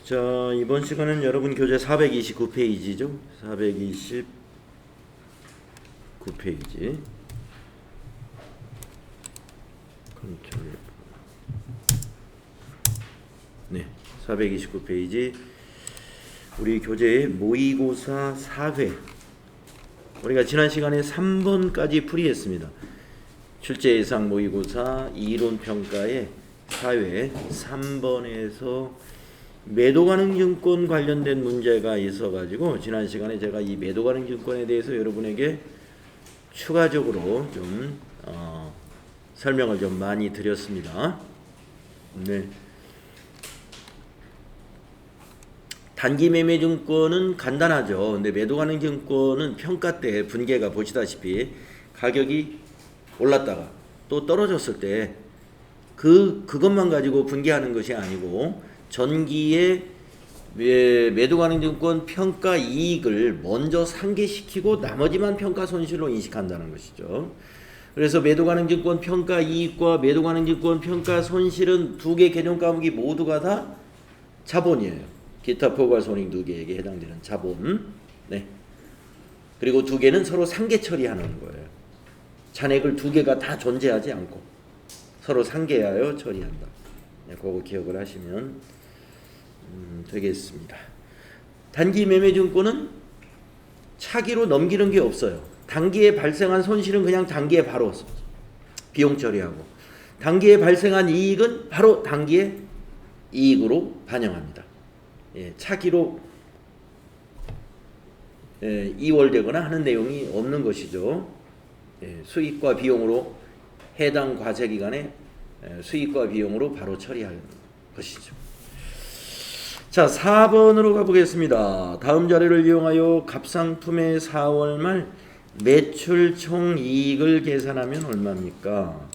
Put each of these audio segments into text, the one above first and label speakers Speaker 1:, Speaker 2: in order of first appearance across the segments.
Speaker 1: 자, 이번 시간은 여러분 교재 429페이지죠. 429페이지. 컨트롤. 네, 429페이지. 우리 교재의 모의고사 4회. 우리가 지난 시간에 3번까지 풀이했습니다. 출제 예상 모의고사 이론 평가의 4회 3번에서 매도 가능 증권 관련된 문제가 있어가지고 지난 시간에 제가 이 매도 가능 증권에 대해서 여러분에게 추가적으로 좀 설명을 좀 많이 드렸습니다. 네. 단기 매매 증권은 간단하죠. 근데 매도 가능 증권은 평가 때 분계가 보시다시피 가격이 올랐다가 또 떨어졌을 때 그것만 가지고 분계하는 것이 아니고 전기의 매도 가능 증권 평가 이익을 먼저 상계시키고 나머지만 평가 손실로 인식한다는 것이죠. 그래서 매도 가능 증권 평가 이익과 매도 가능 증권 평가 손실은 두 개 개념 과목이 모두가 다 자본이에요. 기타 포괄 손익 두 개에게 해당되는 자본. 네. 그리고 두 개는 서로 상계 처리하는 거예요. 잔액을 두 개가 다 존재하지 않고 서로 상계하여 처리한다. 네, 그거 기억을 하시면 되겠습니다. 단기 매매 증권은 차기로 넘기는 게 없어요. 단기에 발생한 손실은 그냥 단기에 바로 비용 처리하고 단기에 발생한 이익은 바로 단기에 이익으로 반영합니다. 예, 차기로 이월되거나 하는 내용이 없는 것이죠. 예, 수익과 비용으로 해당 과세 기간에 수익과 비용으로 바로 처리하는 것이죠. 자, 4번으로 가보겠습니다. 다음 자료를 이용하여 갑상품의 4월 말 매출 총이익을 계산하면 얼마입니까?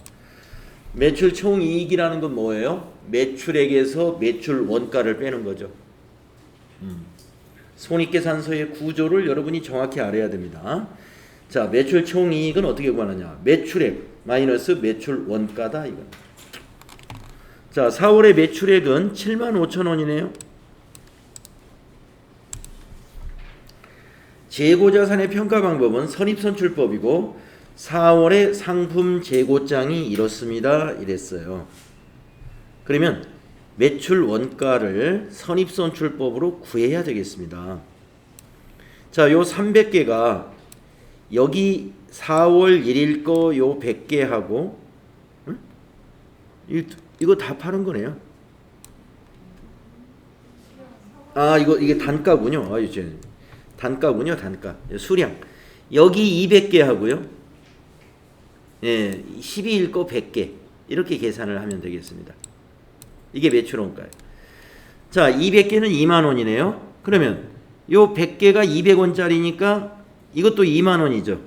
Speaker 1: 매출 총이익이라는 건 뭐예요? 매출액에서 매출 원가를 빼는 거죠. 손익계산서의 구조를 여러분이 정확히 알아야 됩니다. 자, 매출 총이익은 어떻게 구하느냐? 매출액 마이너스 매출 원가다 이건. 자, 4월의 매출액은 75,000원이네요. 재고자산의 평가 방법은 선입선출법이고 4월의 상품 재고장이 이렇습니다. 이랬어요. 그러면 매출 원가를 선입선출법으로 구해야 되겠습니다. 자, 요 300개가 여기 4월 1일 거 요 100개 하고 이거 다 파는 거네요. 아, 이게 단가군요. 아, 이제 단가군요. 단가. 수량. 여기 200개 하고요. 예, 12일 거 100개. 이렇게 계산을 하면 되겠습니다. 이게 매출 원가예요. 자, 200개는 2만 원이네요. 그러면 요 100개가 200원짜리니까 이것도 2만 원이죠.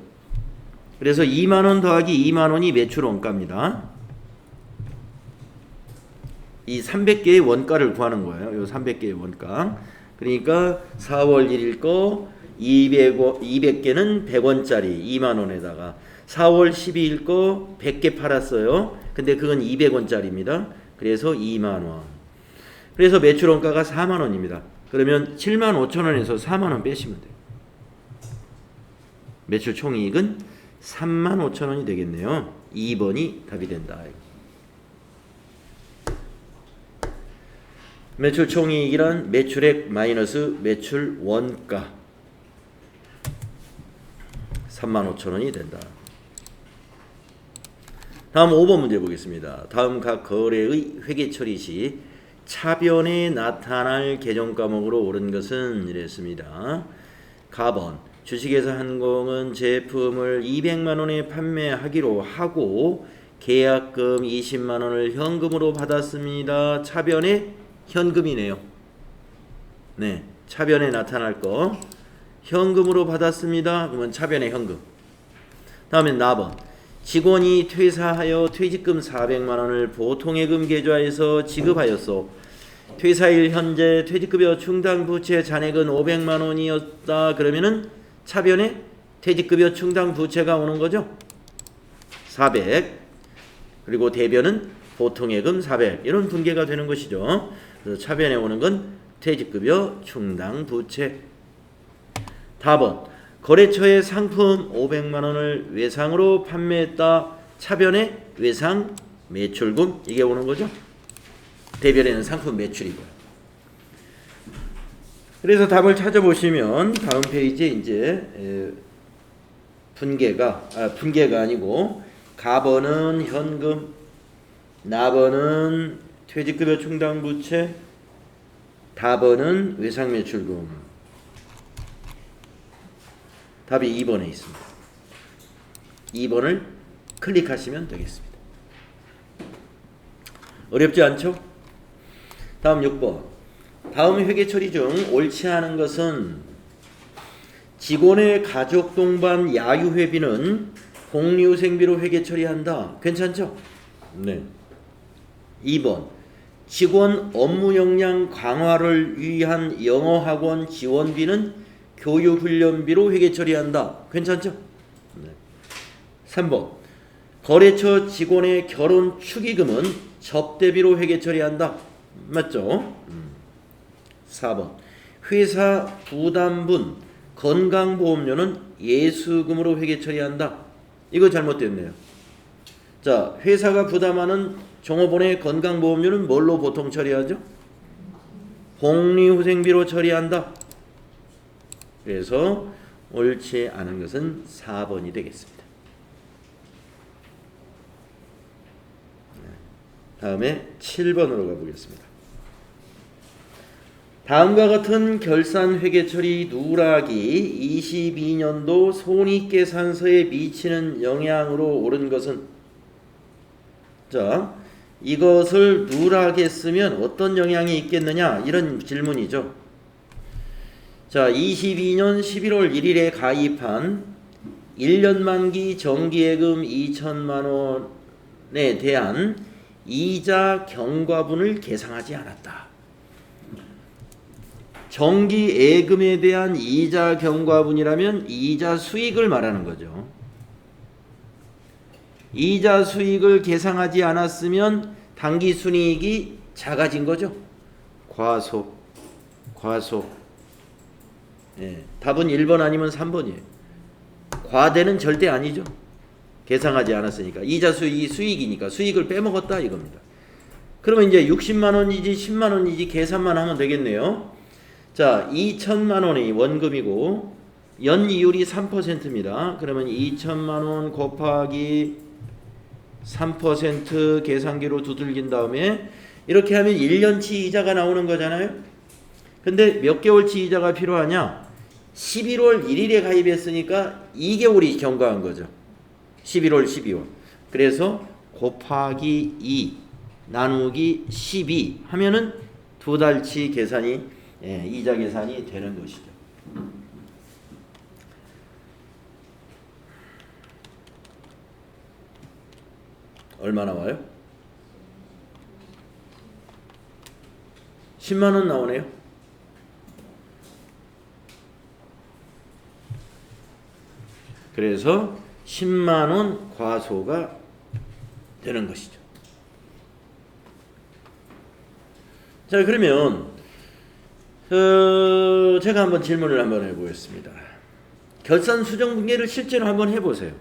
Speaker 1: 그래서 2만 원 더하기 2만 원이 매출 원가입니다. 이 300개의 원가를 구하는 거예요. 요 300개의 원가. 그러니까 4월 1일 거 200개는 100원짜리 2만 원에다가 4월 12일 거 100개 팔았어요. 근데 그건 200원짜리입니다. 그래서 2만 원. 그래서 매출 원가가 4만 원입니다. 그러면 7만 5천 원에서 4만 원 빼시면 돼요. 매출 총이익은 3만 5천 원이 되겠네요. 2번이 답이 된다. 매출 총이익이란 매출액 마이너스 매출 원가 3만 5천 원이 된다. 다음 5번 문제 보겠습니다. 다음 각 거래의 회계 처리 시 차변에 나타날 계정 과목으로 옳은 것은 이랬습니다. 가번 주식회사 한공은 제품을 200만 원에 판매하기로 하고 계약금 20만 원을 현금으로 받았습니다. 차변에 현금이네요. 네, 차변에 나타날 거 현금으로 받았습니다. 그러면 차변에 현금. 다음에 나번 직원이 퇴사하여 퇴직금 400만 원을 보통예금 계좌에서 지급하였소. 퇴사일 현재 퇴직급여 충당 부채 잔액은 500만 원이었다. 그러면은 차변에 퇴직급여 충당 부채가 오는 거죠. 400. 그리고 대변은 보통예금 400. 이런 분계가 되는 것이죠. 그래서 차변에 오는 건 퇴직급여 충당 부채. 답은 거래처에 상품 500만 원을 외상으로 판매했다. 차변에 외상 매출금 이게 오는 거죠. 대변에는 상품 매출이고요. 그래서 답을 찾아보시면 다음 페이지에 이제 분계가 아니고 가번은 현금, 나번은 퇴직급여 충당 부채, 다번은 외상 매출금. 답이 2번에 있습니다. 2번을 클릭하시면 되겠습니다. 어렵지 않죠? 다음 6번. 다음 회계 처리 중 옳지 않은 것은 직원의 가족 동반 야유회비는 복리후생비로 회계 처리한다. 괜찮죠? 네. 2번. 직원 업무 역량 강화를 위한 영어학원 지원비는 교육훈련비로 회계 처리한다. 괜찮죠? 네. 3번. 거래처 직원의 결혼 축의금은 접대비로 회계 처리한다. 맞죠? 4번. 회사 부담분 건강보험료는 예수금으로 회계 처리한다. 이거 잘못됐네요. 자, 회사가 부담하는 종업원의 건강보험료는 뭘로 보통 처리하죠? 복리후생비로 처리한다. 그래서 옳지 않은 것은 4번이 되겠습니다. 다음에 7번으로 가보겠습니다. 다음과 같은 결산회계처리 누락이 22년도 손익계산서에 미치는 영향으로 옳은 것은, 자, 이것을 누락했으면 어떤 영향이 있겠느냐 이런 질문이죠. 자, 22년 11월 1일에 가입한 1년 만기 정기예금 2천만 원에 대한 이자 경과분을 계상하지 않았다. 정기예금에 대한 이자 경과분이라면 이자 수익을 말하는 거죠. 이자 수익을 계상하지 않았으면 당기순이익이 작아진 거죠. 과소. 예, 답은 1번 아니면 3번이에요. 과대는 절대 아니죠. 계상하지 않았으니까. 이자 수익이 수익이니까 수익을 빼먹었다 이겁니다. 그러면 이제 60만 원이지 10만 원이지 계산만 하면 되겠네요. 자, 2천만 원이 원금이고 연이율이 3%입니다. 그러면 2천만 원 곱하기 3% 계산기로 두들긴 다음에 이렇게 하면 1년치 이자가 나오는 거잖아요. 근데 몇 개월치 이자가 필요하냐? 11월 1일에 가입했으니까 2개월이 경과한 거죠. 11월, 12월. 그래서 곱하기 2 나누기 12 하면은 두 달치 계산이 이자 계산이 되는 것이죠. 얼마 나와요? 10만 원 나오네요. 그래서 10만 원 과소가 되는 것이죠. 자, 그러면 제가 한번 질문을 한번 해보겠습니다. 결산 수정 분계를 실제로 한번 해보세요.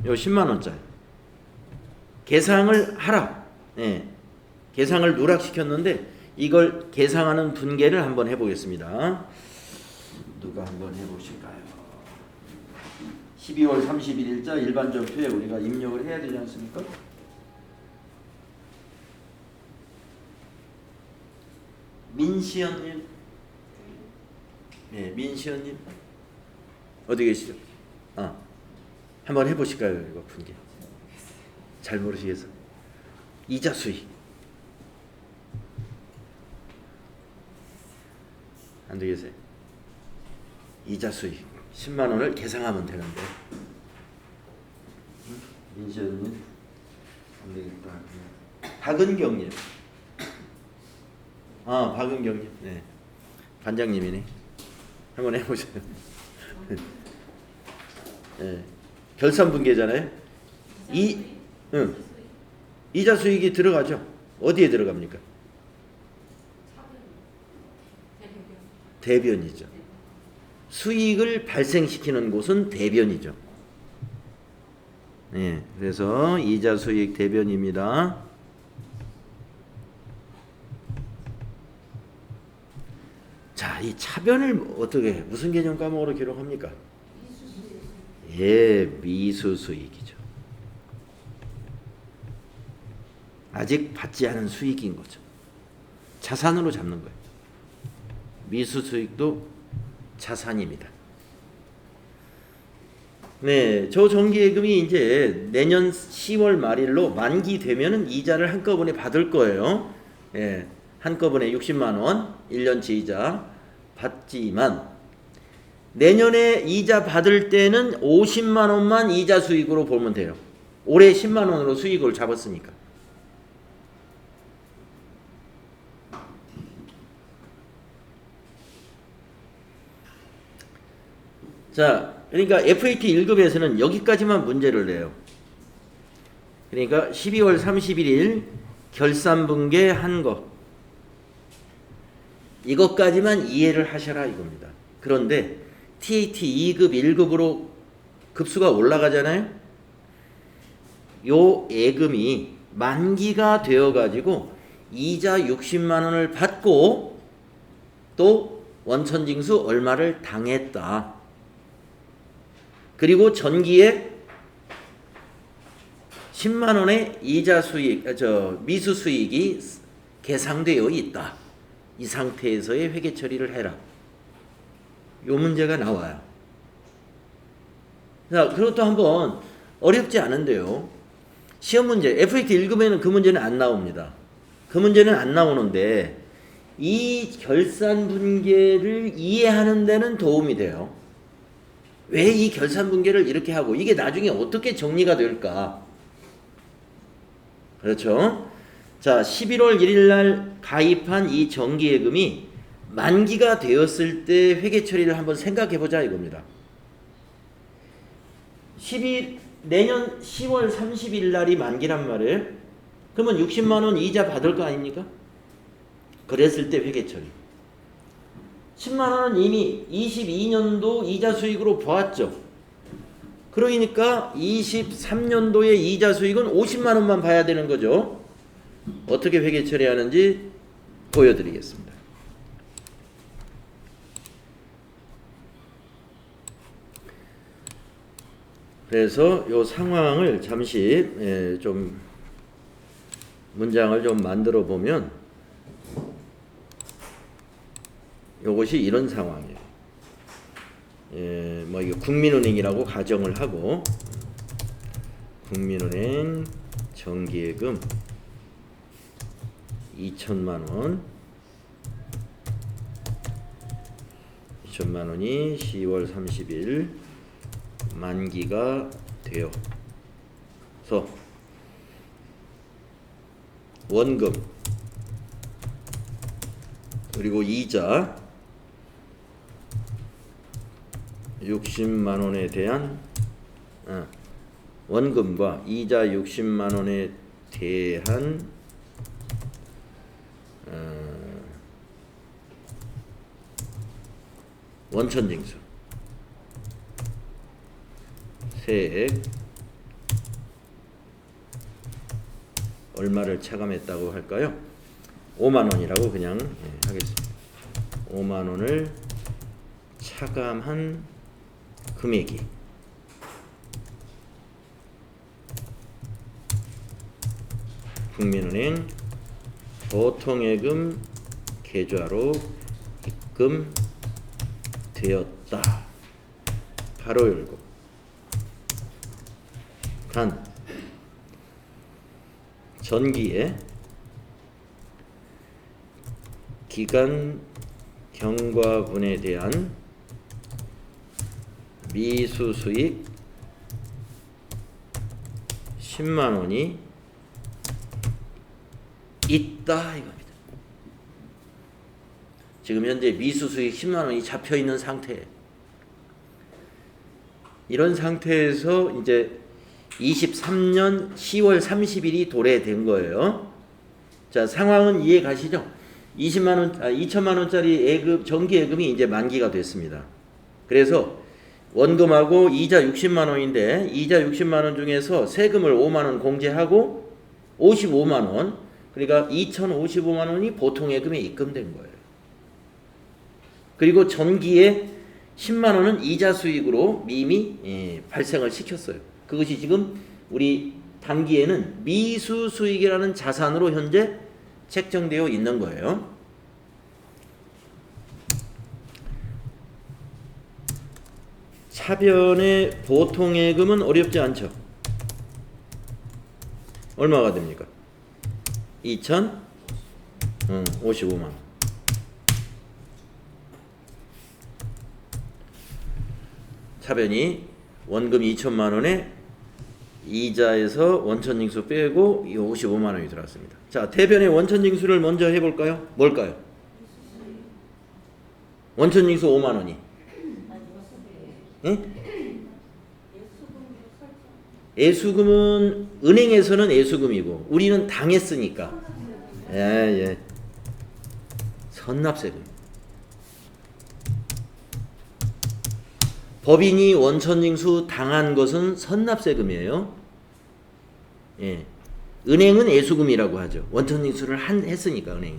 Speaker 1: 요 10만 원짜리 계상을 하라. 네. 계상을 누락시켰는데 이걸 계상하는 분계를 한번 해보겠습니다. 누가 한번 해보실까요? 12월 31일자 일반전표에 우리가 입력을 해야 되지 않습니까? 민시연님, 네, 민시연님 어디 계시죠? 한번 해보실까요? 이거 분계. 잘 모르시겠어? 이자 수익 안 되겠어요? 이자 수익 10만 원을 계상하면 되는데. 민시연님 안 되겠다. 박은경님. 박은경님. 네. 반장님이네. 한번 해보세요. 네. 결산분계잖아요. 이자 수익이 들어가죠. 어디에 들어갑니까? 대변이죠. 수익을 발생시키는 곳은 대변이죠. 네, 그래서 이자 수익 대변입니다. 자, 이 차변을 어떻게 무슨 개념 과목으로 기록합니까? 예, 미수 수익이죠. 아직 받지 않은 수익인 거죠. 자산으로 잡는 거예요. 미수 수익도 자산입니다. 네, 저 정기예금이 이제 내년 10월 말일로 만기되면은 이자를 한꺼번에 받을 거예요. 예, 한꺼번에 60만 원 1년치 이자 받지만 내년에 이자 받을 때는 50만 원만 이자 수익으로 보면 돼요. 올해 10만 원으로 수익을 잡았으니까. 자, 그러니까 FAT 1급에서는 여기까지만 문제를 내요. 그러니까 12월 31일 결산분계한 거 이것까지만 이해를 하셔라 이겁니다. 그런데 TAT 2급 1급으로 급수가 올라가잖아요. 요 예금이 만기가 되어 가지고 이자 60만 원을 받고 또 원천징수 얼마를 당했다. 그리고 전기에 10만 원의 이자 수익, 미수 수익이 계상되어 있다. 이 상태에서의 회계 처리를 해라. 요 문제가 나와요. 자, 그것도 한번 어렵지 않은데요. 시험 문제, FAT 1급에는 그 문제는 안 나옵니다. 그 문제는 안 나오는데 이 결산 분계를 이해하는 데는 도움이 돼요. 왜 이 결산 분계를 이렇게 하고 이게 나중에 어떻게 정리가 될까? 그렇죠? 자, 11월 1일 날 가입한 이 정기예금이 만기가 되었을 때 회계 처리를 한번 생각해 보자 이겁니다. 내년 10월 30일 날이 만기란 말이에요. 그러면 60만 원 이자 받을 거 아닙니까? 그랬을 때 회계 처리. 10만 원은 이미 22년도 이자 수익으로 보았죠. 그러니까 23년도의 이자 수익은 50만 원만 봐야 되는 거죠. 어떻게 회계 처리하는지 보여드리겠습니다. 그래서 이 상황을 잠시 좀 문장을 좀 만들어 보면 요것이 이런 상황이에요. 뭐 이거 국민은행이라고 가정을 하고 국민은행 정기예금 2천만 원 2천만 원이 10월 30일 만기가 되어서 원금 그리고 이자 60만 원에 대한 원금과 이자 60만 원에 대한 원천징수 세액 얼마를 차감했다고 할까요? 5만 원이라고 그냥 하겠습니다. 5만 원을 차감한 금액이 국민은행 보통예금 계좌로 입금되었다. 바로 열고 단 전기에 기간 경과분에 대한 미수 수익 10만 원이 있다 이겁니다. 지금 현재 미수 수익 10만 원이 잡혀 있는 상태예요. 이런 상태에서 이제 23년 10월 30일이 도래된 거예요. 자, 상황은 이해 가시죠? 20만 원, 2천만 원짜리 예금, 정기 예금이 이제 만기가 됐습니다. 그래서 원금하고 이자 60만 원인데 이자 60만 원 중에서 세금을 5만 원 공제하고 55만 원, 그러니까 2,055만 원이 보통 예금에 입금된 거예요. 그리고 전기에 10만 원은 이자 수익으로 이미 발생을 시켰어요. 그것이 지금 우리 단기에는 미수 수익이라는 자산으로 현재 책정되어 있는 거예요. 차변의 보통 예금은 어렵지 않죠. 얼마가 됩니까? 2,055만 원. 차변이 원금 2천만 원에 이자에서 원천징수 빼고 55만 원이 들어왔습니다. 자, 대변의 원천징수를 먼저 해볼까요? 뭘까요? 원천징수 5만 원이. 응? 예수금은 은행에서는 예수금이고 우리는 당했으니까. 예. 선납세금. 법인이 원천징수 당한 것은 선납세금이에요. 예. 은행은 예수금이라고 하죠. 원천징수를 했으니까 은행이.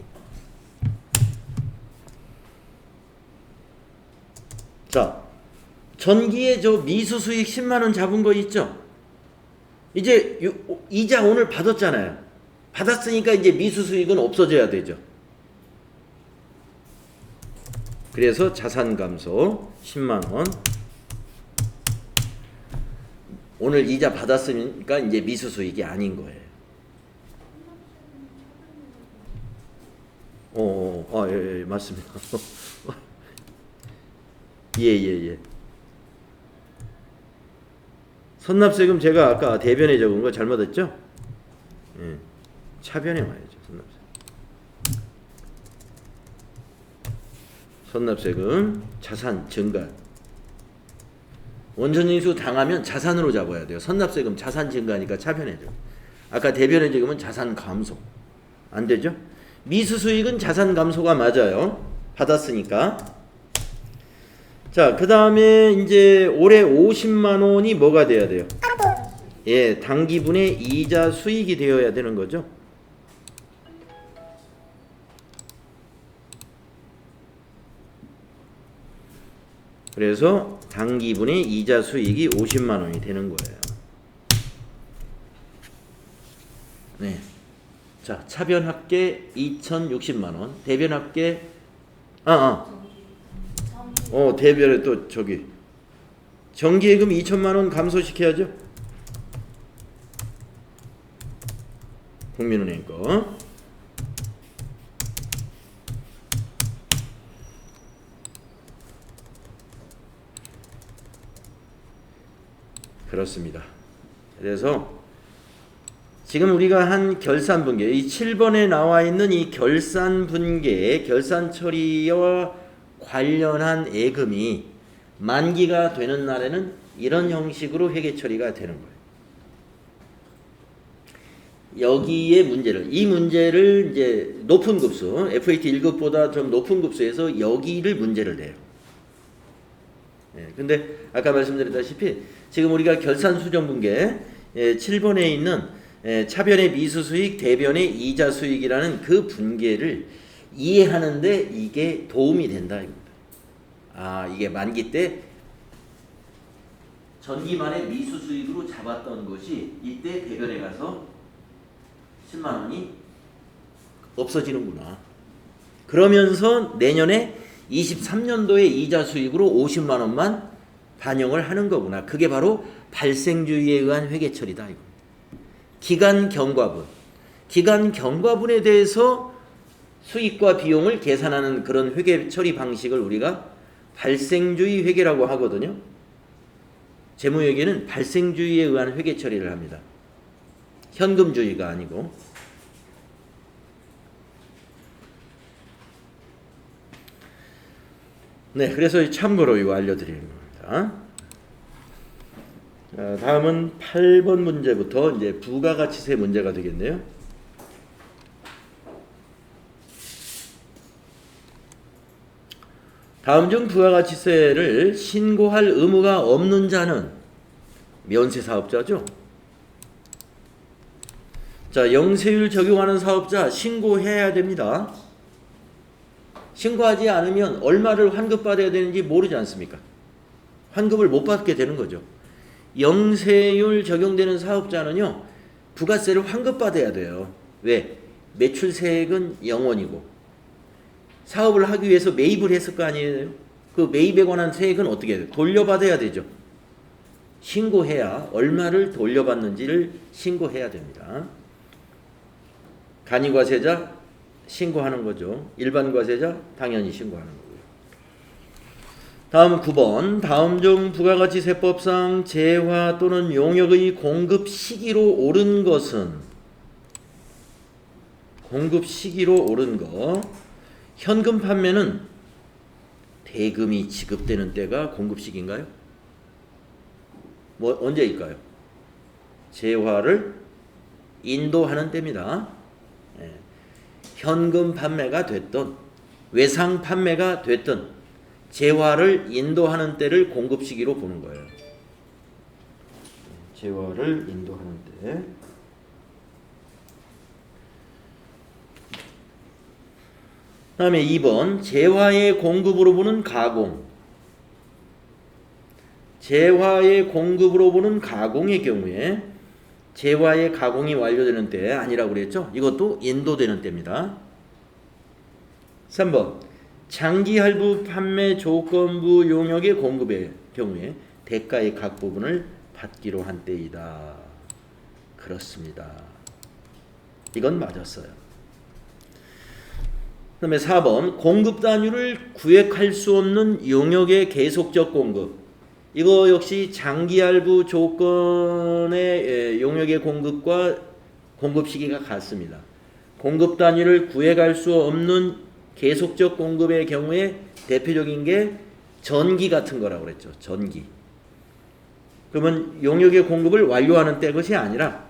Speaker 1: 자, 전기에 저 미수수익 10만 원 잡은 거 있죠? 이제 이자 오늘 받았잖아요. 받았으니까 이제 미수수익은 없어져야 되죠. 그래서 자산 감소 10만 원. 오늘 이자 받았으니까 이제 미수수익이 아닌 거예요. 예, 맞습니다. 예. 선납세금 제가 아까 대변에 적은 거 잘못했죠? 예, 차변에 와야죠. 선납세금 자산 증가. 원천징수 당하면 자산으로 잡아야 돼요. 선납세금 자산 증가니까 차변해죠. 아까 대변에 적으면 자산 감소. 안 되죠? 미수수익은 자산 감소가 맞아요. 받았으니까. 자, 그 다음에 이제 올해 50만 원이 뭐가 돼야 돼요? 예, 당기분의 이자 수익이 되어야 되는 거죠. 그래서 당기분의 이자 수익이 50만 원이 되는 거예요. 네. 자, 차변 합계 2,060만 원. 대변 합계 대변에 또 저기 정기예금 2천만 원 감소시켜야죠. 국민은행 거. 그렇습니다. 그래서 지금 우리가 한 결산분계, 이 7번에 나와 있는 이 결산분계, 결산 처리와 관련한 예금이 만기가 되는 날에는 이런 형식으로 회계 처리가 되는 거예요. 여기에 이 문제를 이제 높은 급수, FAT 1급보다 좀 높은 급수에서 여기를 문제를 내요. 근데 아까 말씀드렸다시피 지금 우리가 결산수정분계 7번에 있는 차변의 미수수익, 대변의 이자 수익이라는 그 분계를 이해하는데 이게 도움이 된다 이겁니다. 이게 만기 때 전기만의 미수수익으로 잡았던 것이 이때 대변에 가서 10만 원이 없어지는구나. 그러면서 내년에 23년도에 이자 수익으로 50만 원만 반영을 하는 거구나. 그게 바로 발생주의에 의한 회계 처리다 이겁니다. 기간 경과분. 기간 경과분에 대해서 수익과 비용을 계산하는 그런 회계 처리 방식을 우리가 발생주의 회계라고 하거든요. 재무회계는 발생주의에 의한 회계 처리를 합니다. 현금주의가 아니고. 네, 그래서 참고로 이거 알려드리는 겁니다. 다음은 8번 문제부터 이제 부가가치세 문제가 되겠네요. 다음 중 부가가치세를 신고할 의무가 없는 자는 면세 사업자죠. 자, 영세율 적용하는 사업자 신고해야 됩니다. 신고하지 않으면 얼마를 환급받아야 되는지 모르지 않습니까? 환급을 못 받게 되는 거죠. 영세율 적용되는 사업자는요, 부가세를 환급받아야 돼요. 왜? 매출세액은 0원이고 사업을 하기 위해서 매입을 했을 거 아니에요? 그 매입에 관한 세액은 어떻게 해요? 돌려받아야 되죠. 신고해야 얼마를 돌려받는지를 신고해야 됩니다. 간이과세자 신고하는 거죠. 일반 과세자 당연히 신고하는 거고요. 다음 9번. 다음 중 부가가치세법상 재화 또는 용역의 공급 시기로 옳은 것은 공급 시기로 옳은 거. 현금 판매는 대금이 지급되는 때가 공급 시기인가요? 뭐 언제일까요? 재화를 인도하는 때입니다. 예. 현금 판매가 됐든 외상 판매가 됐든 재화를 인도하는 때를 공급 시기로 보는 거예요. 재화를 인도하는 때. 다음에 2번 재화의 공급으로 보는 가공. 재화의 공급으로 보는 가공의 경우에 재화의 가공이 완료되는 때 아니라고 그랬죠? 이것도 인도되는 때입니다. 3번 장기할부 판매 조건부 용역의 공급의 경우에 대가의 각 부분을 받기로 한 때이다. 그렇습니다. 이건 맞았어요. 그 다음에 4번 공급 단위를 구획할 수 없는 용역의 계속적 공급. 이거 역시 장기할부 조건의 용역의 공급과 공급 시기가 같습니다. 공급 단위를 구획할 수 없는 계속적 공급의 경우에 대표적인 게 전기 같은 거라고 그랬죠. 전기. 그러면 용역의 공급을 완료하는 때 것이 아니라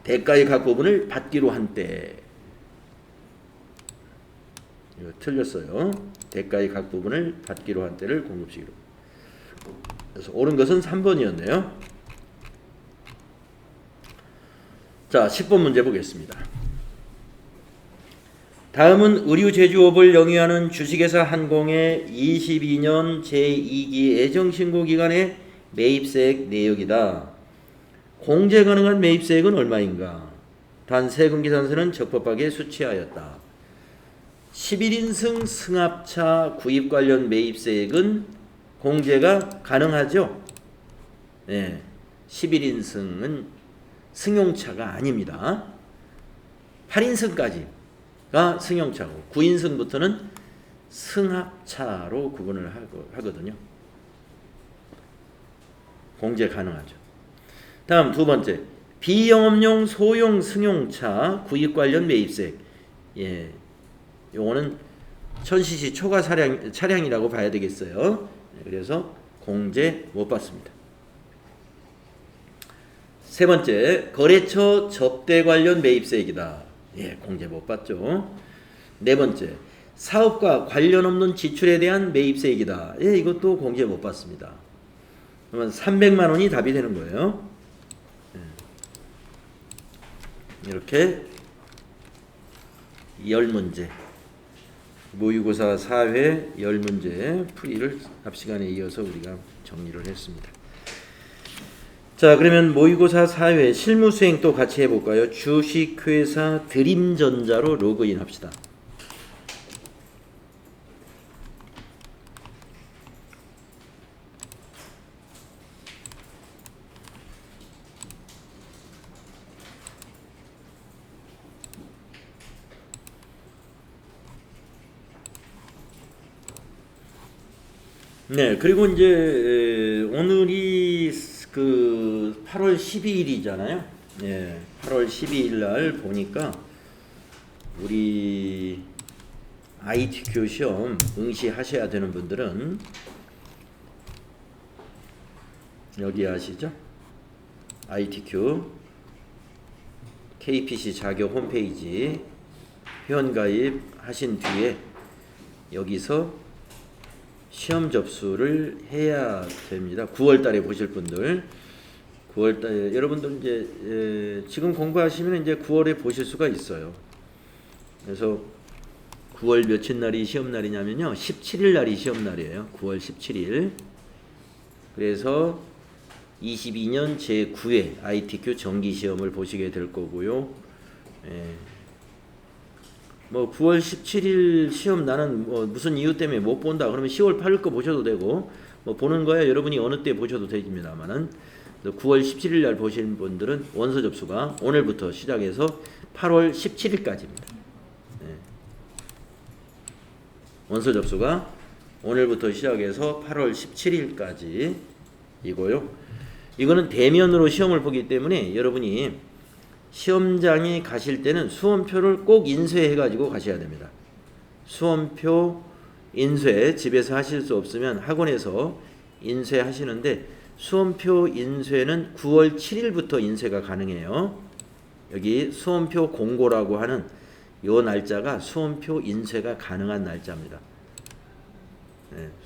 Speaker 1: 대가의 각 부분을 받기로 한 때. 이거 틀렸어요. 대가의 각 부분을 받기로 한 때를 공급 시기로. 그래서 옳은 것은 3번이었네요. 자, 10번 문제 보겠습니다. 다음은 의류 제조업을 영위하는 주식회사 한공의 22년 제2기 애정신고 기간의 매입세액 내역이다. 공제 가능한 매입세액은 얼마인가? 단 세금 계산서는 적법하게 수취하였다. 11인승 승합차 구입 관련 매입세액은 공제가 가능하죠. 네, 11인승은 승용차가 아닙니다. 8인승까지가 승용차고 9인승부터는 승합차로 구분을 하거든요. 공제 가능하죠. 다음 두 번째, 비영업용 소형 승용차 구입 관련 매입세액. 예, 요거는 1000cc 초과 차량이라고 봐야 되겠어요. 그래서 공제 못 받습니다. 세 번째, 거래처 접대 관련 매입세액이다. 예, 공제 못 받죠. 네 번째, 사업과 관련 없는 지출에 대한 매입세액이다. 예, 이것도 공제 못 받습니다. 그러면 300만 원이 답이 되는 거예요. 이렇게 10문제. 모의고사 4회 10문제 풀이를 앞 시간에 이어서 우리가 정리를 했습니다. 자, 그러면 모의고사 4회 실무 수행 또 같이 해볼까요? 주식회사 드림전자로 로그인 합시다. 네, 그리고 이제 오늘이 그 8월 12일이잖아요. 예, 8월 12일 날 보니까 우리 ITQ 시험 응시하셔야 되는 분들은 여기 아시죠? ITQ KPC 자격 홈페이지 회원가입 하신 뒤에 여기서 시험 접수를 해야 됩니다. 9월 달에 보실 분들 9월 달에 여러분들 이제 지금 공부하시면 이제 9월에 보실 수가 있어요. 그래서 9월 며칠 날이 시험 날이냐면요. 17일 날이 시험 날이에요. 9월 17일. 그래서 22년 제9회 ITQ 정기 시험을 보시게 될 거고요. 뭐 9월 17일 시험 나는 뭐 무슨 이유 때문에 못 본다 그러면 10월 8일 거 보셔도 되고 뭐 보는 거야 여러분이 어느 때 보셔도 됩니다만은 9월 17일 날 보시는 분들은 원서 접수가 오늘부터 시작해서 8월 17일까지입니다. 원서 접수가 오늘부터 시작해서 8월 17일까지 이고요. 이거는 대면으로 시험을 보기 때문에 여러분이 시험장에 가실 때는 수험표를 꼭 인쇄해 가지고 가셔야 됩니다. 수험표 인쇄 집에서 하실 수 없으면 학원에서 인쇄하시는데 수험표 인쇄는 9월 7일부터 인쇄가 가능해요. 여기 수험표 공고라고 하는 요 날짜가 수험표 인쇄가 가능한 날짜입니다.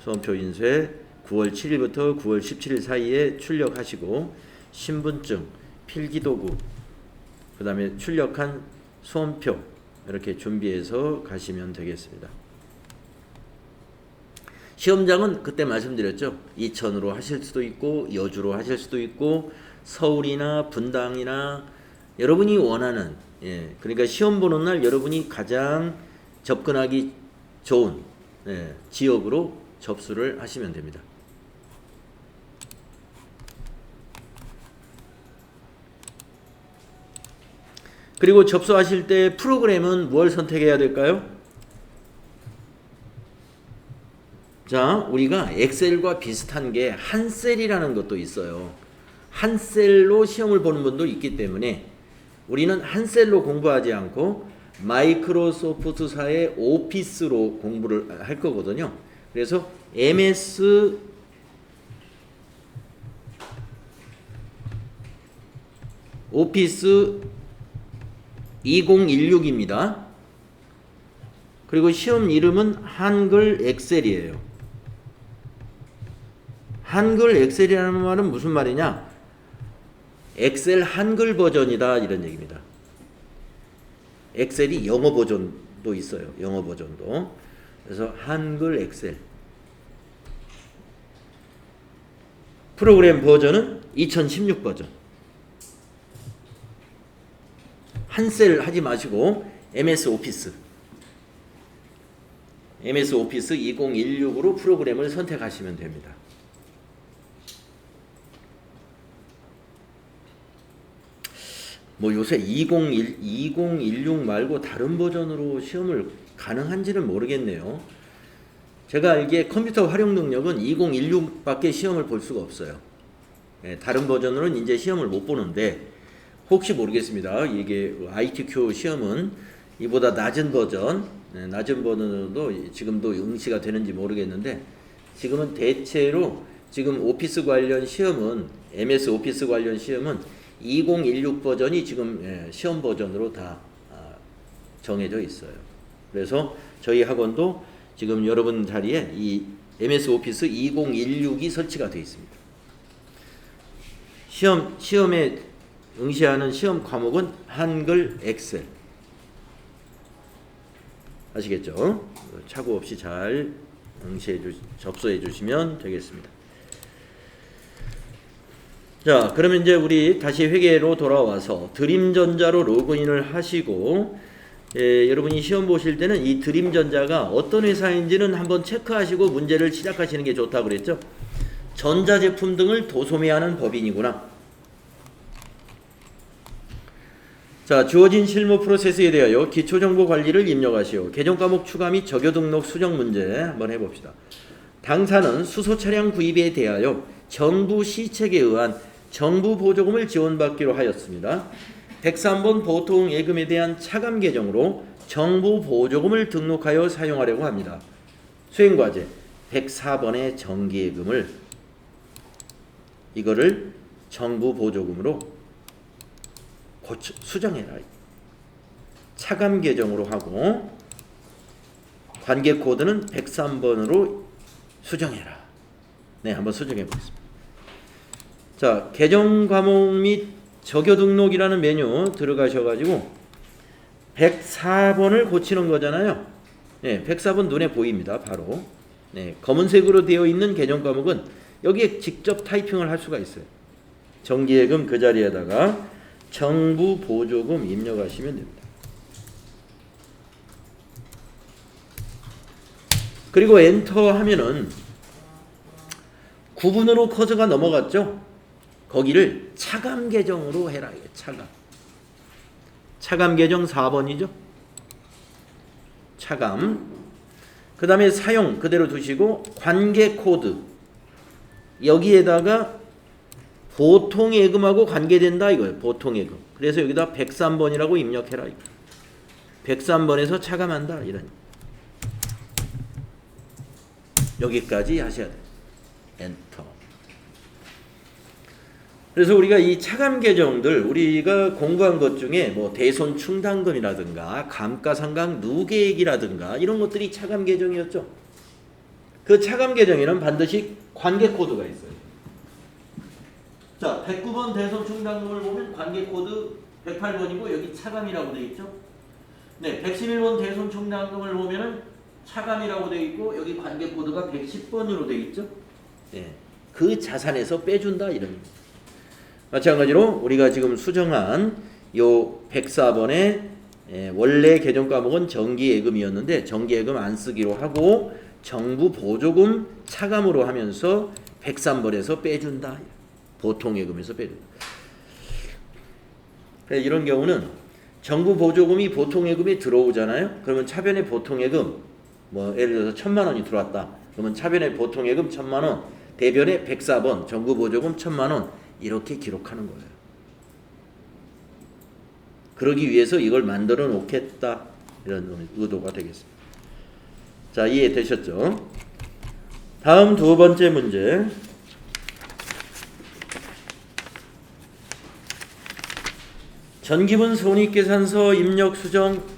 Speaker 1: 수험표 인쇄 9월 7일부터 9월 17일 사이에 출력하시고 신분증, 필기도구, 그 다음에 출력한 수험표 이렇게 준비해서 가시면 되겠습니다. 시험장은 그때 말씀드렸죠. 이천으로 하실 수도 있고 여주로 하실 수도 있고 서울이나 분당이나 여러분이 원하는 그러니까 시험 보는 날 여러분이 가장 접근하기 좋은 지역으로 접수를 하시면 됩니다. 그리고 접수하실 때 프로그램은 뭘 선택해야 될까요? 자, 우리가 엑셀과 비슷한 게 한셀이라는 것도 있어요. 한셀로 시험을 보는 분도 있기 때문에 우리는 한셀로 공부하지 않고 마이크로소프트사의 오피스로 공부를 할 거거든요. 그래서 MS 오피스 2016입니다. 그리고 시험 이름은 한글 엑셀이에요. 한글 엑셀이라는 말은 무슨 말이냐? 엑셀 한글 버전이다 이런 얘기입니다. 엑셀이 영어 버전도 있어요. 영어 버전도. 그래서 한글 엑셀. 프로그램 버전은 2016 버전. 한셀 하지 마시고 MS 오피스. MS 오피스 2016으로 프로그램을 선택하시면 됩니다. 뭐 요새 2016 말고 다른 버전으로 시험을 가능한지는 모르겠네요. 제가 알기에 컴퓨터 활용 능력은 2016밖에 시험을 볼 수가 없어요. 다른 버전으로는 이제 시험을 못 보는데 혹시 모르겠습니다. 이게 ITQ 시험은 이보다 낮은 버전, 낮은 버전으로도 지금도 응시가 되는지 모르겠는데 지금은 대체로 지금 오피스 관련 시험은 MS 오피스 관련 시험은 2016 버전이 지금 시험 버전으로 다 정해져 있어요. 그래서 저희 학원도 지금 여러분 자리에 이 MS 오피스 2016이 설치가 되어 있습니다. 시험에 응시하는 시험 과목은 한글 엑셀. 아시겠죠? 착오 없이 잘 접수해 주시면 되겠습니다. 자, 그러면 이제 우리 다시 회계로 돌아와서 드림전자로 로그인을 하시고 여러분이 시험 보실 때는 이 드림전자가 어떤 회사인지는 한번 체크하시고 문제를 시작하시는 게 좋다고 그랬죠. 전자제품 등을 도소매하는 법인이구나. 자, 주어진 실무 프로세스에 대하여 기초정보 관리를 입력하시오. 개정과목 추가 및 적요 등록 수정 문제 한번 해봅시다. 당사는 수소차량 구입에 대하여 정부 시책에 의한 정부 보조금을 지원받기로 하였습니다. 103번 보통 예금에 대한 차감 계정으로 정부 보조금을 등록하여 사용하려고 합니다. 수행과제 104번의 정기예금을 이거를 정부 보조금으로 수정해라. 차감 계정으로 하고 관계 코드는 103번으로 수정해라. 네, 한번 수정해 보겠습니다. 자, 개정 과목 및 적요 등록이라는 메뉴 들어가셔가지고 104번을 고치는 거잖아요. 네, 104번 눈에 보입니다. 바로. 네, 검은색으로 되어 있는 개정 과목은 여기에 직접 타이핑을 할 수가 있어요. 정기예금 그 자리에다가 정부 보조금 입력하시면 됩니다. 그리고 엔터 하면은 구분으로 커서가 넘어갔죠. 거기를 차감 계정으로 해라. 차감 계정 4번이죠. 차감. 그 다음에 사용 그대로 두시고 관계 코드 여기에다가 보통예금하고 관계된다 이거예요. 보통예금. 그래서 여기다 103번이라고 입력해라. 103번에서 차감한다 이런. 여기까지 하셔야 돼요. 엔터. 그래서 우리가 이 차감 계정들 우리가 공부한 것 중에 뭐 대손 충당금이라든가 감가상각 누계액이라든가 이런 것들이 차감 계정이었죠. 그 차감 계정에는 반드시 관계 코드가 있어요. 자, 109번 대손 충당금을 보면 관계 코드 108번이고 여기 차감이라고 되어 있죠. 네, 111번 대손 충당금을 보면은 차감이라고 되어 있고 여기 관계 코드가 110번으로 되어 있죠. 네, 그 자산에서 빼준다 이런 의미입니다. 마찬가지로 우리가 지금 수정한 요 104번의 원래 개정 과목은 정기예금이었는데 정기예금 안 쓰기로 하고 정부 보조금 차감으로 하면서 103번에서 빼준다. 보통예금에서 빼준다. 이런 경우는 정부 보조금이 보통예금에 들어오잖아요. 그러면 차변의 보통예금 뭐 예를 들어서 1,000만 원이 들어왔다. 그러면 차변의 보통예금 1,000만 원, 대변의 104번 정부 보조금 1,000만 원 이렇게 기록하는 거예요. 그러기 위해서 이걸 만들어 놓겠다 이런 의도가 되겠습니다. 자, 이해되셨죠? 다음 두 번째 문제. 전기분 손익계산서 입력 수정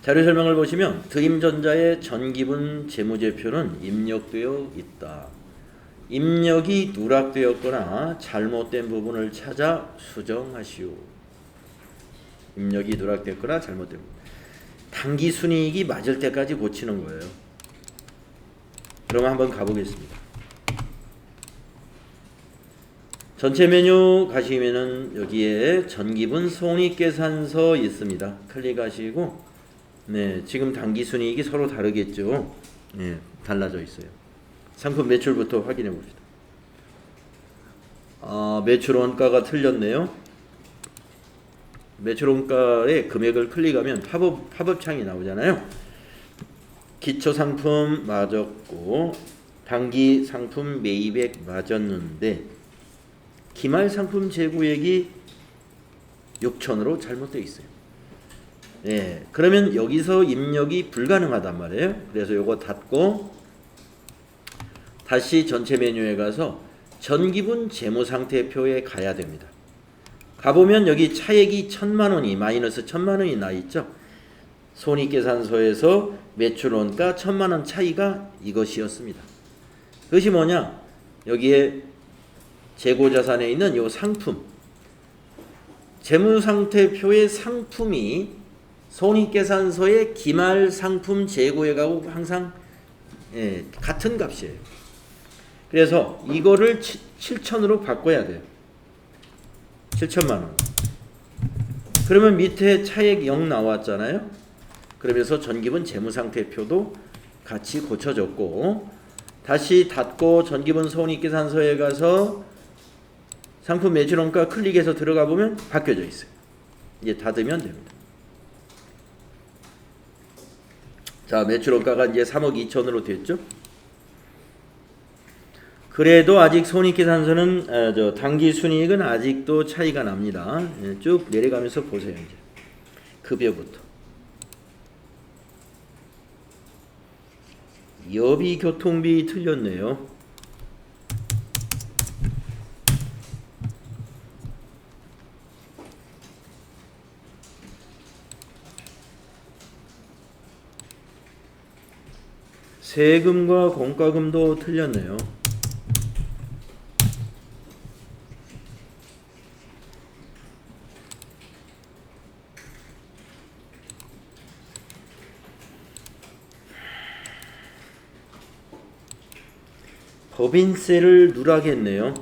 Speaker 1: 자료 설명을 보시면 드림전자의 전기분 재무제표는 입력되어 있다. 입력이 누락되었거나 잘못된 부분을 찾아 수정하시오. 입력이 누락됐거나 잘못된 부분. 당기순이익이 맞을 때까지 고치는 거예요. 그럼 한번 가보겠습니다. 전체 메뉴 가시면은 여기에 전기분 손익계산서 있습니다. 클릭하시고 네, 지금 당기순이익이 서로 다르겠죠. 네, 달라져 있어요. 상품 매출부터 확인해 봅시다. 매출 원가가 틀렸네요. 매출 원가의 금액을 클릭하면 팝업 창이 나오잖아요. 기초 상품 맞았고 단기 상품 매입액 맞았는데 기말 상품 재고액이 6천으로 잘못되어 있어요. 예, 그러면 여기서 입력이 불가능하단 말이에요. 그래서 요거 닫고 다시 전체 메뉴에 가서 전기분 재무상태표에 가야 됩니다. 가보면 여기 차액이 1,000만 원이 마이너스 1,000만 원이 나 있죠. 손익계산서에서 매출원가 1,000만 원 차이가 이것이었습니다. 그것이 뭐냐? 여기에 재고자산에 있는 요 상품 재무상태표의 상품이 손익계산서의 기말 상품 재고액하고 항상 같은 값이에요. 그래서 이거를 7천으로 바꿔야 돼요. 7천만 원. 그러면 밑에 차액 0 나왔잖아요. 그러면서 전기분 재무상태표도 같이 고쳐졌고 다시 닫고 전기분 손익계산서에 가서 상품 매출원가 클릭해서 들어가 보면 바뀌어져 있어요. 이제 닫으면 됩니다. 자, 매출원가가 이제 3억 2천으로 됐죠. 그래도 아직 손익계산서는 당기순이익은 아직도 차이가 납니다. 쭉 내려가면서 보세요. 이제 급여부터 여비 교통비 틀렸네요. 세금과 공과금도 틀렸네요. 법인세를 누락했네요.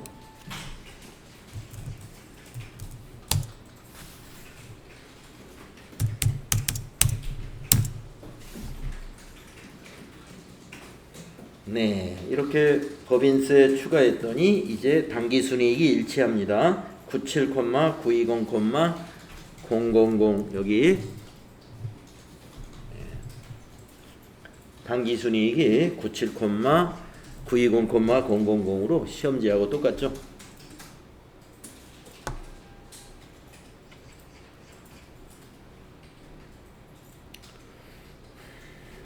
Speaker 1: 네, 이렇게 법인세 추가했더니 이제 당기순이익이 일치합니다. 97,920,000 여기 당기순이익이 97,920,000으로 시험지하고 똑같죠.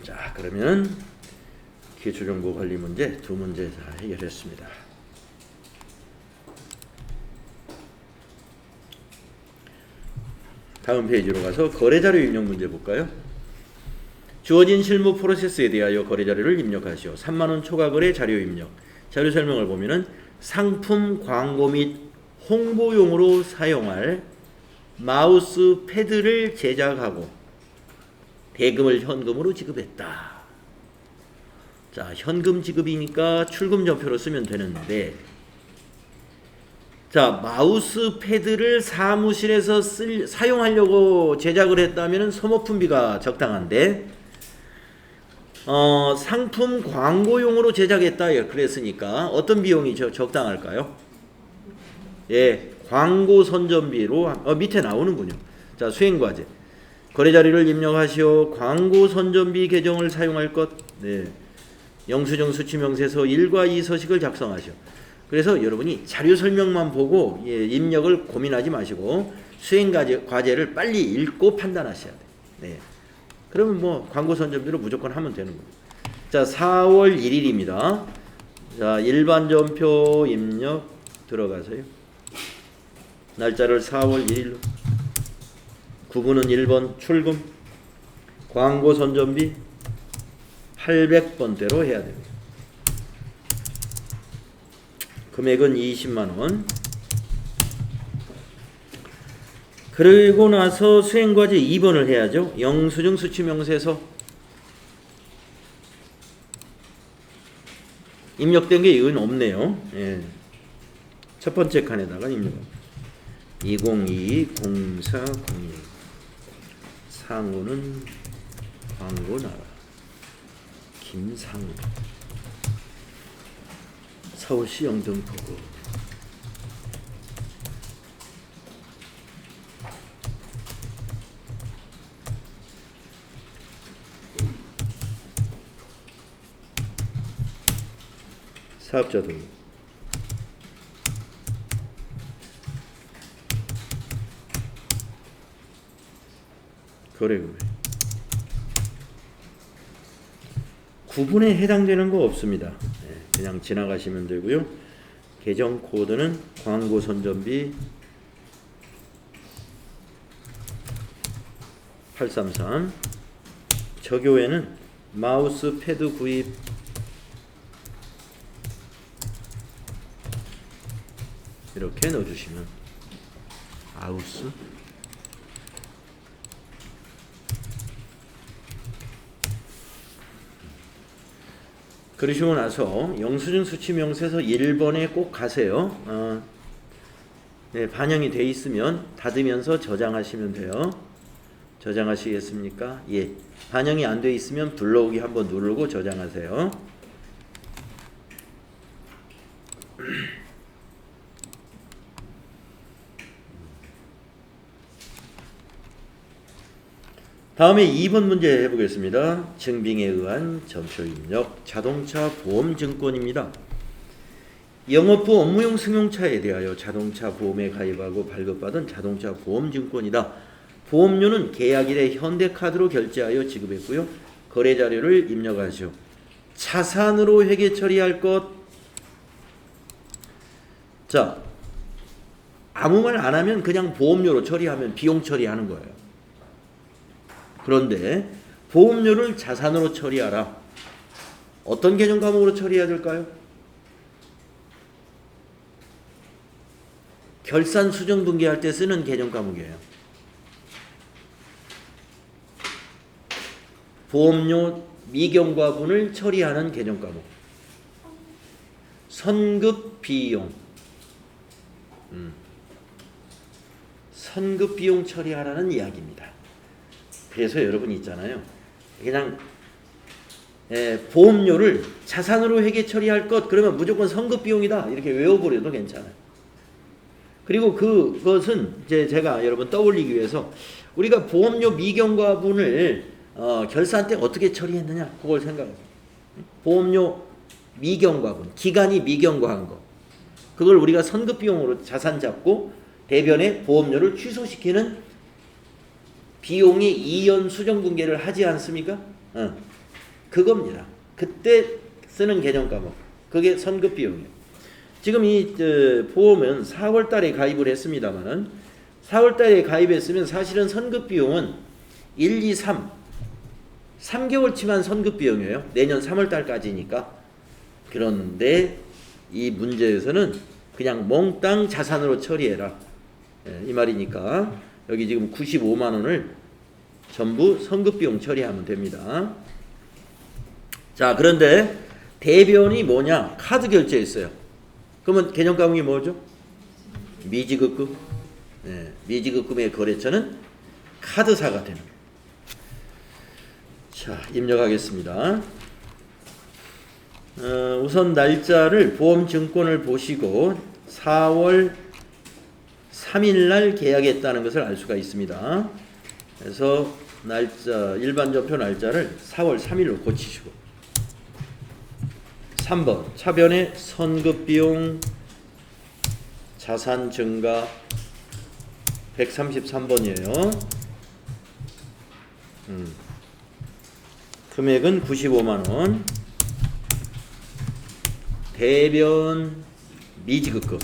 Speaker 1: 자, 그러면 기초정보 관리 문제 두 문제 다 해결했습니다. 다음 페이지로 가서 거래자료 입력 문제 볼까요? 주어진 실무 프로세스에 대하여 거래자료를 입력하시오. 3만원 초과거래 자료 입력. 자료 설명을 보면은 상품 광고 및 홍보용으로 사용할 마우스 패드를 제작하고 대금을 현금으로 지급했다. 자, 현금 지급이니까 출금 전표로 쓰면 되는데, 자, 마우스 패드를 사무실에서 사용하려고 제작을 했다면 소모품비가 적당한데, 상품 광고용으로 제작했다 그랬으니까 어떤 비용이 적당할까요? 예, 광고 선전비로 밑에 나오는군요. 자, 수행과제. 거래자료를 입력하시오. 광고 선전비 계정을 사용할 것. 네. 영수증 수취명세서 1과 2 서식을 작성하시오. 그래서 여러분이 자료 설명만 보고 입력을 고민하지 마시고 수행과제를 빨리 읽고 판단하셔야 돼요. 네. 그러면 뭐 광고 선전비로 무조건 하면 되는 거예요. 자, 4월 1일입니다. 자, 일반 전표 입력 들어가세요. 날짜를 4월 1일로. 구분은 1번 출금. 광고 선전비 800번대로 해야 됩니다. 금액은 20만원. 그리고 나서 수행과제 2번을 해야죠. 영수증 수취명세서. 입력된 게 이건 없네요. 예. 첫 번째 칸에다가 입력합니다. 2022-0401. 상호는 광고나라. 김상우. 서울시 영등포구. 사업자 등록. 거래금액. 구분에 해당되는 거 없습니다. 네, 그냥 지나가시면 되고요. 계정 코드는 광고 선전비 833. 저교에는 마우스 패드 구입 이렇게 넣어주시면 마우스 그러시고 나서 영수증 수취명세서 1번에 꼭 가세요. 네, 반영이 돼 있으면 닫으면서 저장하시면 돼요. 저장하시겠습니까? 예. 반영이 안 돼 있으면 불러오기 한번 누르고 저장하세요. 다음에 2번 문제 해보겠습니다. 증빙에 의한 전표 입력 자동차 보험증권입니다. 영업부 업무용 승용차에 대하여 자동차 보험에 가입하고 발급받은 자동차 보험증권이다. 보험료는 계약일에 현대카드로 결제하여 지급했고요. 거래자료를 입력하시오. 자산으로 회계 처리할 것. 자, 아무 말 안 하면 그냥 보험료로 처리하면 비용 처리하는 거예요. 그런데 보험료를 자산으로 처리하라. 어떤 개념 과목으로 처리해야 될까요? 결산 수정 분계할 때 쓰는 개념 과목이에요. 보험료 미경과분을 처리하는 개념 과목. 선급 비용. 선급 비용 처리하라는 이야기입니다. 그래서 여러분 있잖아요. 그냥 보험료를 자산으로 회계 처리할 것 그러면 무조건 선급 비용이다 이렇게 외워버려도 괜찮아요. 그리고 그것은 이제 제가 여러분 떠올리기 위해서 우리가 보험료 미경과분을 결산 때 어떻게 처리했느냐 그걸 생각해요. 보험료 미경과분 기간이 미경과한 거 그걸 우리가 선급 비용으로 자산 잡고 대변에 보험료를 취소시키는 비용의 이연 수정 분계를 하지 않습니까? 그겁니다. 그때 쓰는 개념 과목. 그게 선급 비용이에요. 지금 이 보험은 4월 달에 가입을 했습니다만은 4월 달에 가입했으면 사실은 선급 비용은 1, 2, 3개월치만 선급 비용이에요. 내년 3월 달까지니까. 그런데 이 문제에서는 그냥 몽땅 자산으로 처리해라. 이 말이니까 여기 지금 95만 원을 전부 선급 비용 처리하면 됩니다. 자, 그런데 대변이 뭐냐? 카드 결제했어요. 그러면 개념 과목이 뭐죠? 미지급금. 미지급금의 거래처는 카드사가 되는. 자, 입력하겠습니다. 우선 날짜를 보험증권을 보시고 4월 3일 계약했다는 것을 알 수가 있습니다. 그래서 날짜 일반전표 날짜를 4월 3일로 고치시고 3번 차변에 선급비용 자산 증가 133번이에요. 금액은 95만원. 대변 미지급금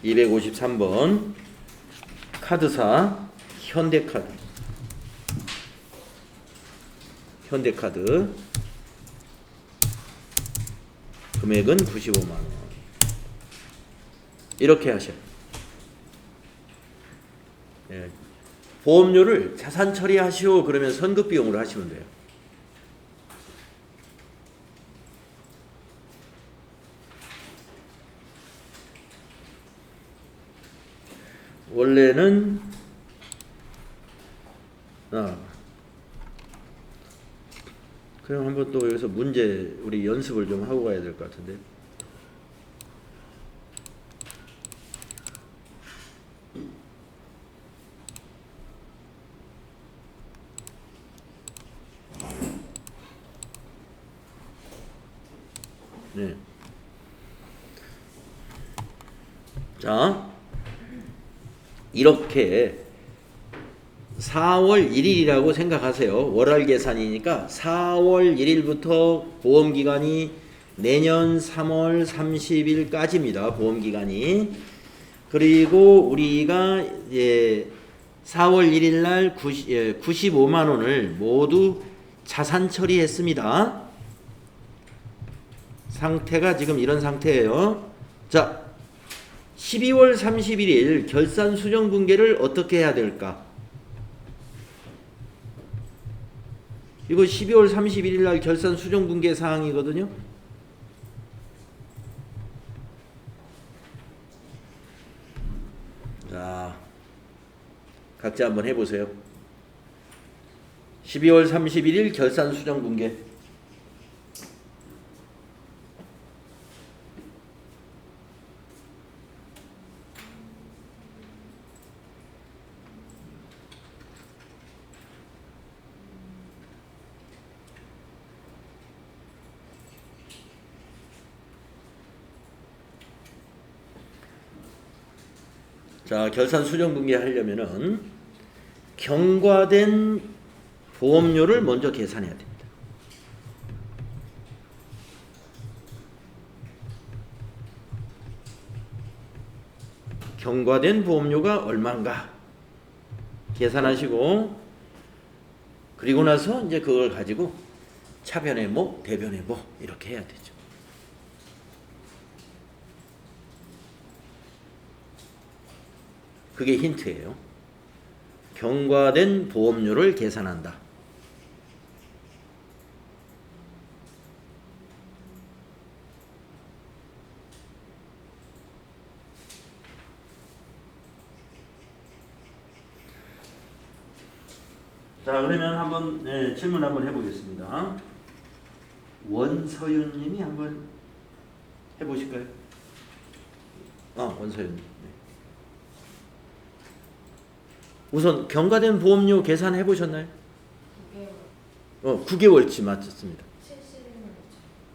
Speaker 1: 253번. 카드사 현대카드 금액은 95만원. 이렇게 하셔요. 보험료를 자산 처리하시오 그러면 선급비용으로 하시면 돼요. 원래는 그럼 한번 또 여기서 문제 우리 연습을 좀 하고 가야 될 것 같은데. 네. 자, 이렇게 4월 1일이라고 생각하세요. 월할 계산이니까 4월 1일부터 보험기간이 내년 3월 30일까지입니다. 보험기간이. 그리고 우리가 이제 4월 1일 날 95만 원을 모두 자산 처리했습니다. 상태가 지금 이런 상태예요. 자, 12월 31일 결산 수정 분계를 어떻게 해야 될까? 이거 12월 31일 날 결산 수정 분계 사항이거든요. 자, 각자 한번 해보세요. 12월 31일 결산 수정 분계. 자, 결산 수정 분계 하려면은 경과된 보험료를 먼저 계산해야 됩니다. 경과된 보험료가 얼마인가 계산하시고, 그리고 나서 이제 그걸 가지고 차변의 뭐, 대변의 뭐 이렇게 해야 되죠. 그게 힌트예요. 경과된 보험료를 계산한다. 자, 그러면 한번 질문 한번 해보겠습니다. 원서윤님이 한번 해보실까요? 원서윤. 네. 우선 경과된 보험료 계산해 보셨나요? 9개월. 9개월치 맞췄습니다.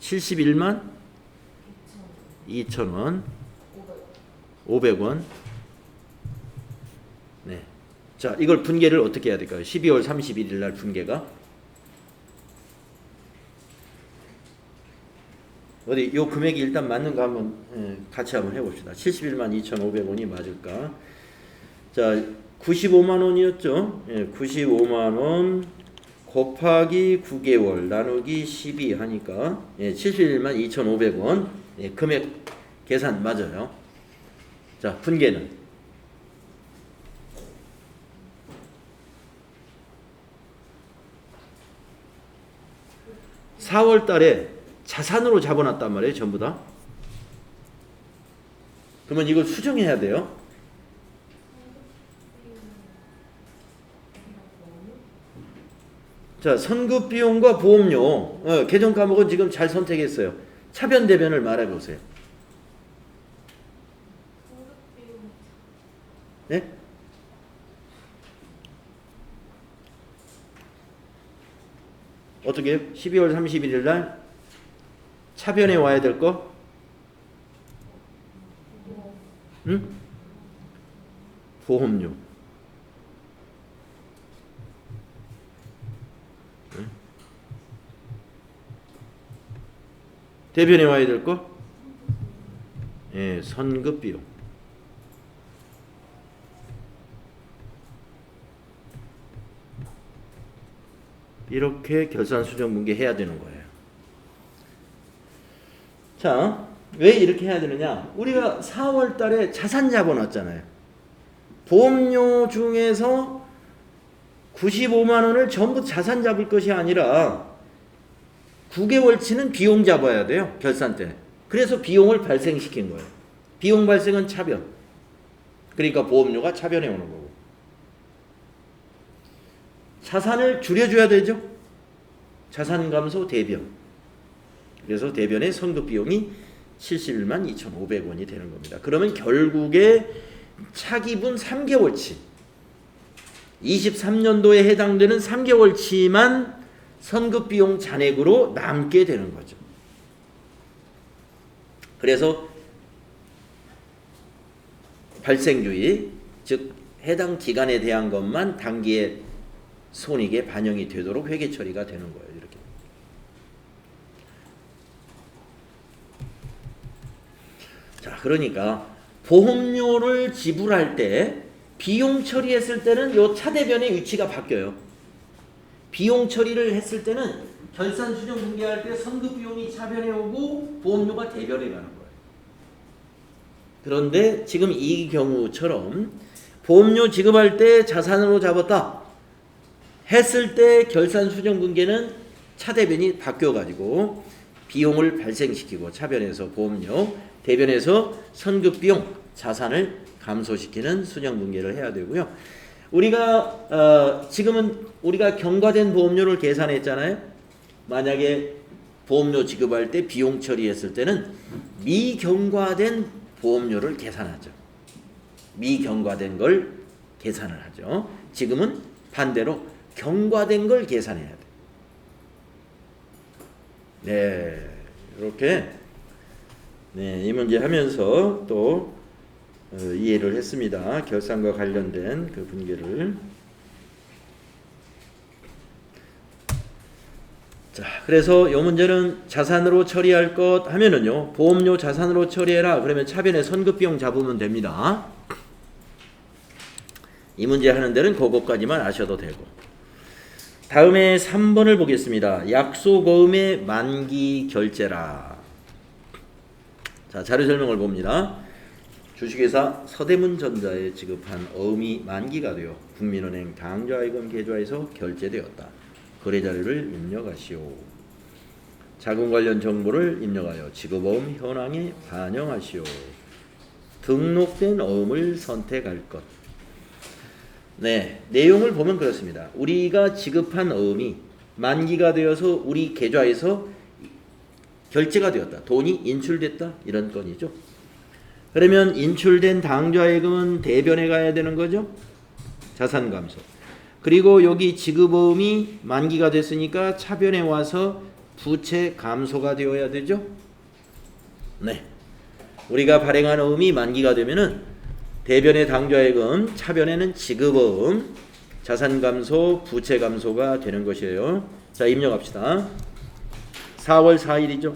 Speaker 1: 71만 2천원 500원. 네. 자, 이걸 분계를 어떻게 해야 될까요? 12월 31일 날 분계가 어디 요 금액이 일단 맞는가 한번 같이 한번 해봅시다. 71만 2,500원이 맞을까? 자, 95만 원이었죠. 95만 원 곱하기 9개월 나누기 12 하니까 71만 2,500원 금액 계산 맞아요. 자, 분계는 4월 달에 자산으로 잡아놨단 말이에요. 전부 다. 그러면 이걸 수정해야 돼요. 자, 선급비용과 보험료. 계정 과목은 지금 잘 선택했어요. 차변 대변을 말해보세요. 네? 어떻게 해요? 12월 31일 날 차변에 와야 될 거? 응? 보험료. 응? 대변에 와야 될 거? 선급비용. 이렇게 결산수정분계 해야 되는 거예요. 자, 왜 이렇게 해야 되느냐? 우리가 4월 달에 자산 잡아놨잖아요. 보험료 중에서 95만 원을 전부 자산 잡을 것이 아니라 9개월치는 비용 잡아야 돼요. 결산 때. 그래서 비용을 발생시킨 거예요. 비용 발생은 차변. 그러니까 보험료가 차변에 오는 거고. 자산을 줄여줘야 되죠. 자산 감소 대변. 그래서 대변의 선급 비용이 71만 2,500원이 되는 겁니다. 그러면 결국에 차기분 3개월치 23년도에 해당되는 3개월치만 선급 비용 잔액으로 남게 되는 거죠. 그래서 발생주의, 즉 해당 기간에 대한 것만 당기의 손익에 반영이 되도록 회계 처리가 되는 거예요. 이렇게. 자, 그러니까 보험료를 지불할 때 비용 처리했을 때는 요 차대변의 위치가 바뀌어요. 비용 처리를 했을 때는 결산 수정 분계할 때 선급 비용이 차변에 오고 보험료가 대변에 가는 거예요. 그런데 지금 이 경우처럼 보험료 지급할 때 자산으로 잡았다 했을 때 결산 수정 분계는 차대변이 바뀌어가지고 비용을 발생시키고 차변에서 보험료, 대변에서 선급 비용, 자산을 감소시키는 수정 분계를 해야 되고요. 우리가 지금은 우리가 경과된 보험료를 계산했잖아요. 만약에 보험료 지급할 때 비용 처리했을 때는 미경과된 보험료를 계산하죠. 미경과된 걸 계산을 하죠. 지금은 반대로 경과된 걸 계산해야 돼. 네, 이렇게 이 문제 하면서 또 이해를 했습니다. 결산과 관련된 그 분계를. 자, 그래서 이 문제는 자산으로 처리할 것 하면은요, 보험료 자산으로 처리해라. 그러면 차변에 선급비용 잡으면 됩니다. 이 문제 하는 데는 그것까지만 아셔도 되고. 다음에 3번을 보겠습니다. 약속어음의 만기 결제라. 자, 자료 설명을 봅니다. 주식회사 서대문전자에 지급한 어음이 만기가 되어 국민은행 당좌예금 계좌에서 결제되었다. 거래 자료를 입력하시오. 자금 관련 정보를 입력하여 지급어음 현황에 반영하시오. 등록된 어음을 선택할 것. 네, 내용을 보면 그렇습니다. 우리가 지급한 어음이 만기가 되어서 우리 계좌에서 결제가 되었다. 돈이 인출됐다. 이런 건이죠. 그러면 인출된 당좌예금은 대변에 가야 되는 거죠. 자산감소. 그리고 여기 지급어음이 만기가 됐으니까 차변에 와서 부채 감소가 되어야 되죠. 네, 우리가 발행한 어음이 만기가 되면은 대변의 당좌예금, 차변에는 지급어음, 자산감소, 부채 감소가 되는 것이에요. 자, 입력합시다. 4월 4일이죠.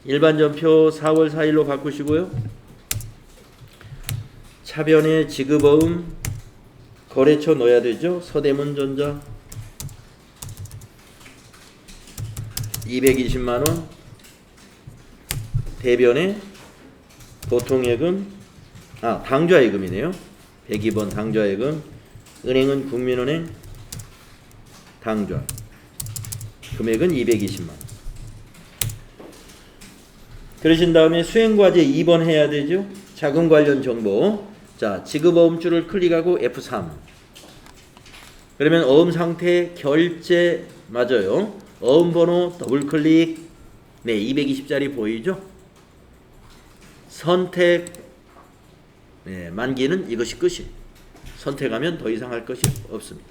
Speaker 1: 일반전표 4월 4일로 바꾸시고요. 차변에 지급어음, 거래처 넣어야 되죠. 서대문전자 220만원, 대변에 보통예금, 당좌예금이네요. 102번 당좌예금, 은행은 국민은행 당좌, 금액은 220만. 그러신 다음에 수행과제 2번 해야 되죠. 자금 관련 정보. 자, 지급어음줄을 클릭하고 F3. 그러면 어음 상태 결제 맞아요. 어음 번호 더블 클릭. 네, 220짜리 보이죠? 선택. 네, 만기는 이것이 끝이. 선택하면 더 이상 할 것이 없습니다.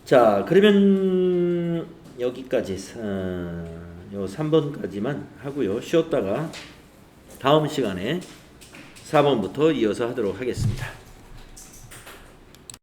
Speaker 1: 자, 그러면 여기까지 요 3번까지만 하고요. 쉬었다가 다음 시간에 4번부터 이어서 하도록 하겠습니다.